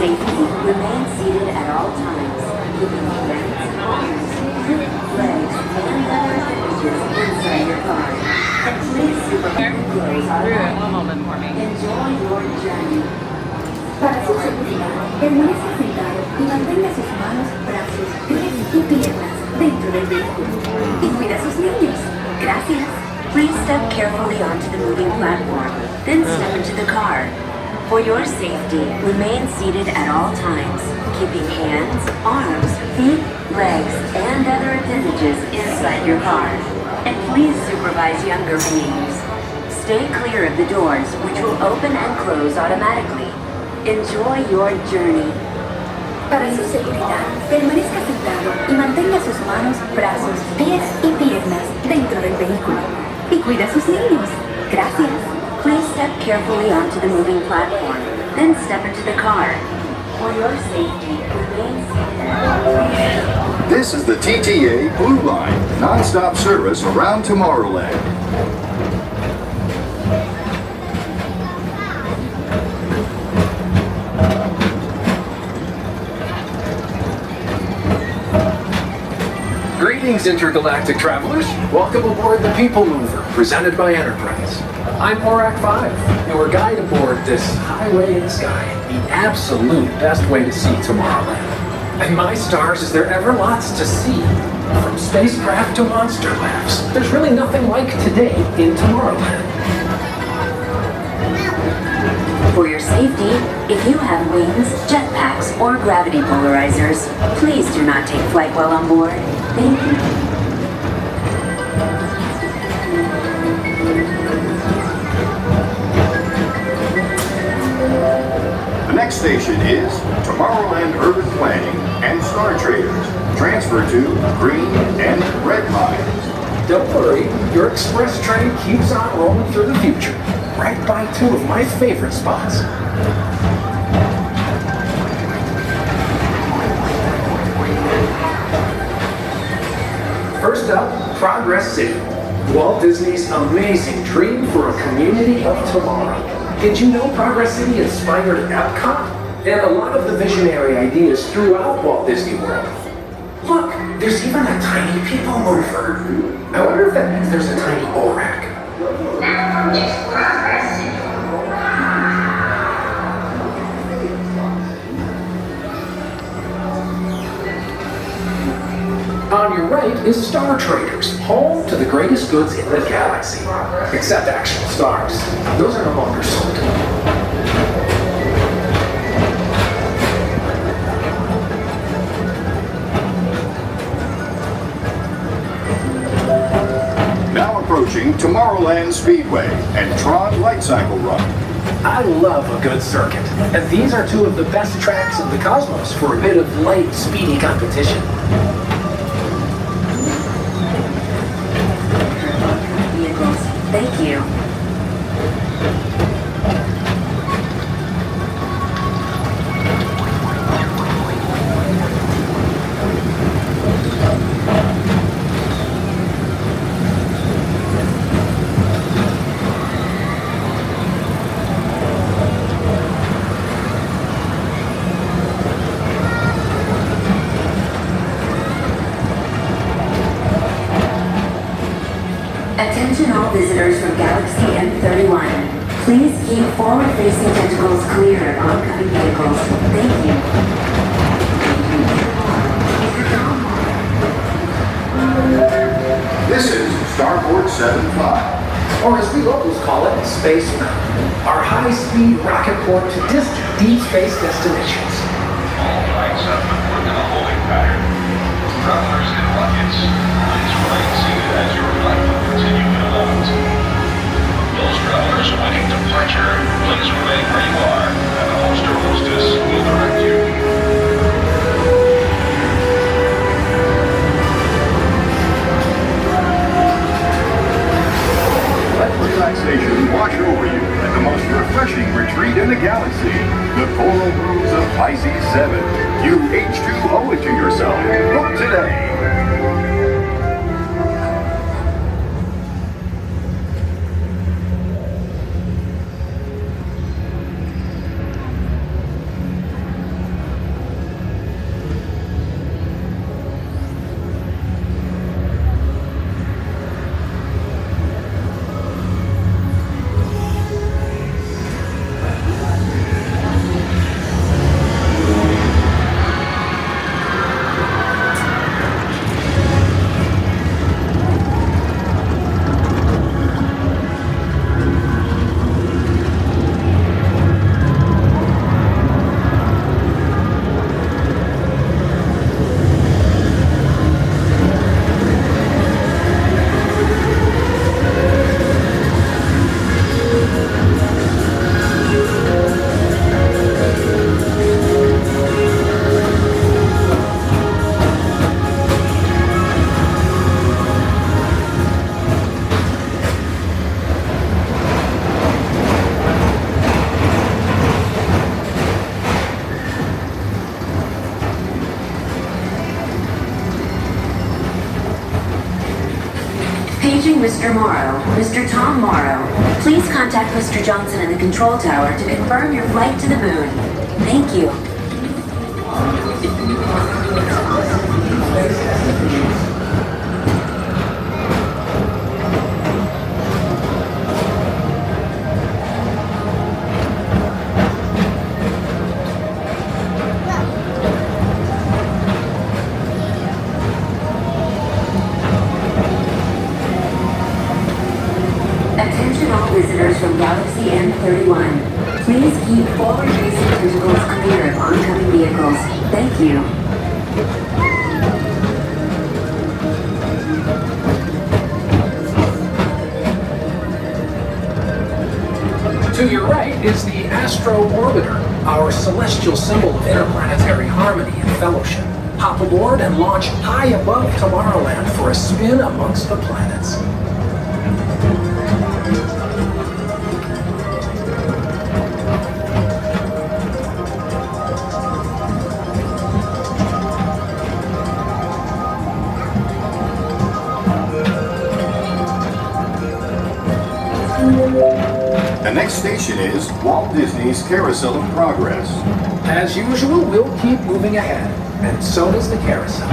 safety, remain seated at all times, keeping hands, arms, legs, and other appendages inside your car. And please supervise the clothes automatically. Enjoy your journey. Para su seguridad, permanezca sentado y mantenga sus manos, brazos, pies y piernas dentro del vehículo. Y cuida a sus niños. Gracias. Please step carefully onto the moving platform, then step into the car. For your safety, remain seated at all times, keeping hands, arms, feet, legs, and other appendages inside your car. And please supervise younger beings. Stay clear of the doors, which will open and close automatically. Enjoy your journey. Para su seguridad, permanezca sentado y mantenga sus manos, brazos, pies y piernas dentro del vehículo. Y cuida a sus niños. Gracias. Please step carefully onto the moving platform, then step into the car. For your safety, remain seated. This is the TTA Blue Line, non-stop service around Tomorrowland. Greetings, intergalactic travelers. Welcome aboard the PeopleMover, presented by Enterprise. I'm Horak 5, your guide aboard this highway in the sky, the absolute best way to see Tomorrowland. And my stars, is there ever lots to see? From spacecraft to monster labs, there's really nothing like today in Tomorrowland. For your safety, if you have wings, jetpacks, or gravity polarizers, please do not take flight while on board. Thank you. The next station is Tomorrowland Urban Planning and Star Traders. Transfer to green and red lines. Don't worry, your express train keeps on rolling through the future, right by two of my favorite spots. First up, Progress City, Walt Disney's amazing dream for a community of tomorrow. Did you know Progress City inspired EPCOT? And a lot of the visionary ideas throughout Walt Disney World. Look, there's even a tiny PeopleMover. I wonder if that means there's a tiny ORAC. On your right is Star Traders, home to the greatest goods in the galaxy. Except actual stars. Those are no longer sold. Now approaching Tomorrowland Speedway and Tron Light Cycle Run. I love a good circuit, and these are two of the best tracks in the cosmos for a bit of light, speedy competition. Thank you. Attention all visitors from Galaxy M31. Please keep forward-facing tentacles clear of oncoming vehicles. Thank you. This is Starport 75. Or as we locals call it, Space Mountain, our high-speed rocket port to distant deep space destinations. All flights have been put in a holding pattern. Travelers in buckets, please remain seated as your flight will continue in a moment. Those travelers awaiting departure, please remain where you are, and the host or hostess will direct you. Let relaxation wash over you at the most refreshing retreat in the galaxy, the coral groves of Pisces 7. You H2 owe it to yourself. Book today. Mr. Morrow, Mr. Tom Morrow. Please contact Mr. Johnson in the control tower to confirm your flight to the moon. Thank you. Attention all visitors from Galaxy M31. Please keep forward-facing tentacles clear of oncoming vehicles. Thank you. To your right is the Astro Orbiter, our celestial symbol of interplanetary harmony and fellowship. Hop aboard and launch high above Tomorrowland for a spin amongst the planets. The next station is Walt Disney's Carousel of Progress. As usual, we'll keep moving ahead, and so does the carousel.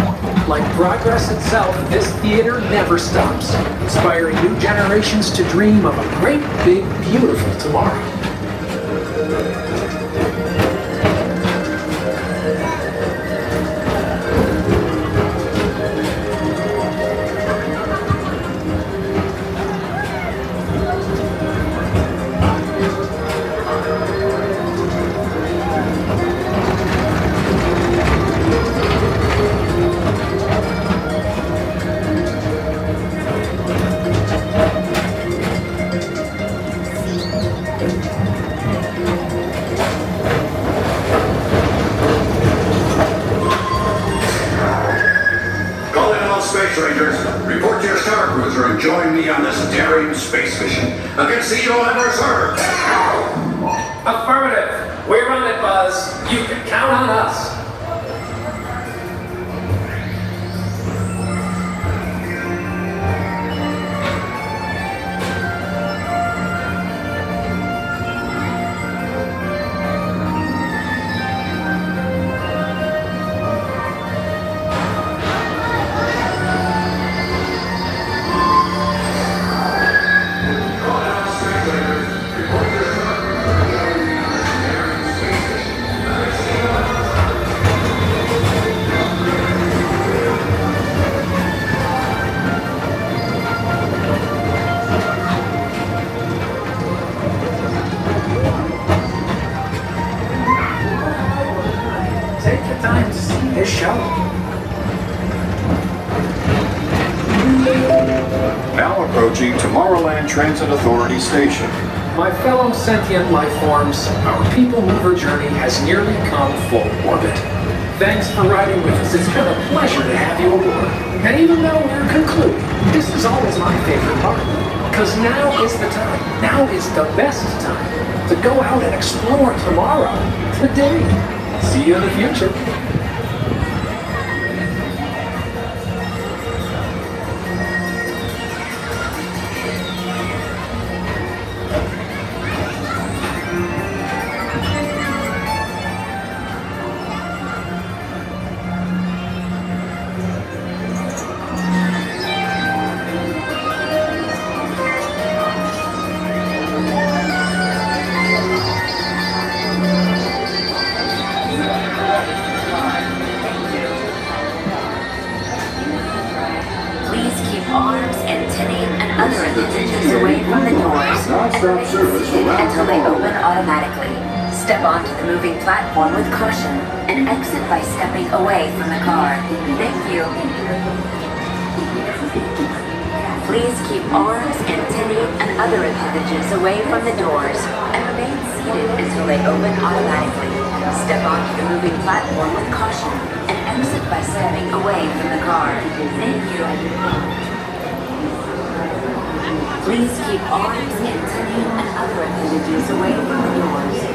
Like progress itself, this theater never stops, inspiring new generations to dream of a great, big, beautiful tomorrow. Report to your star cruiser and join me on this daring space mission against the evil Emperor's Order. Affirmative. We're on it, Buzz. You can count on us. Take your time to see this show. Now approaching Tomorrowland Transit Authority Station. My fellow sentient life forms, our people mover journey has nearly come full orbit. Thanks for riding with us. It's been a pleasure to have you aboard. And even though we're concluding, this is always my favorite part. Because now is the time, now is the best time to go out and explore tomorrow, today. See you in the future. Arms, antennae, and other appendages away from the doors Non-stop service around until they Tomorrowland. open automatically. Step onto the moving platform with caution and exit by stepping away from the car. Thank you. Please keep arms, antennae, and other appendages away from the doors and remain seated until they open automatically. Step onto the moving platform with caution and exit by stepping away from the car. Thank you. Please keep arms, antennae, and other appendages away from the doors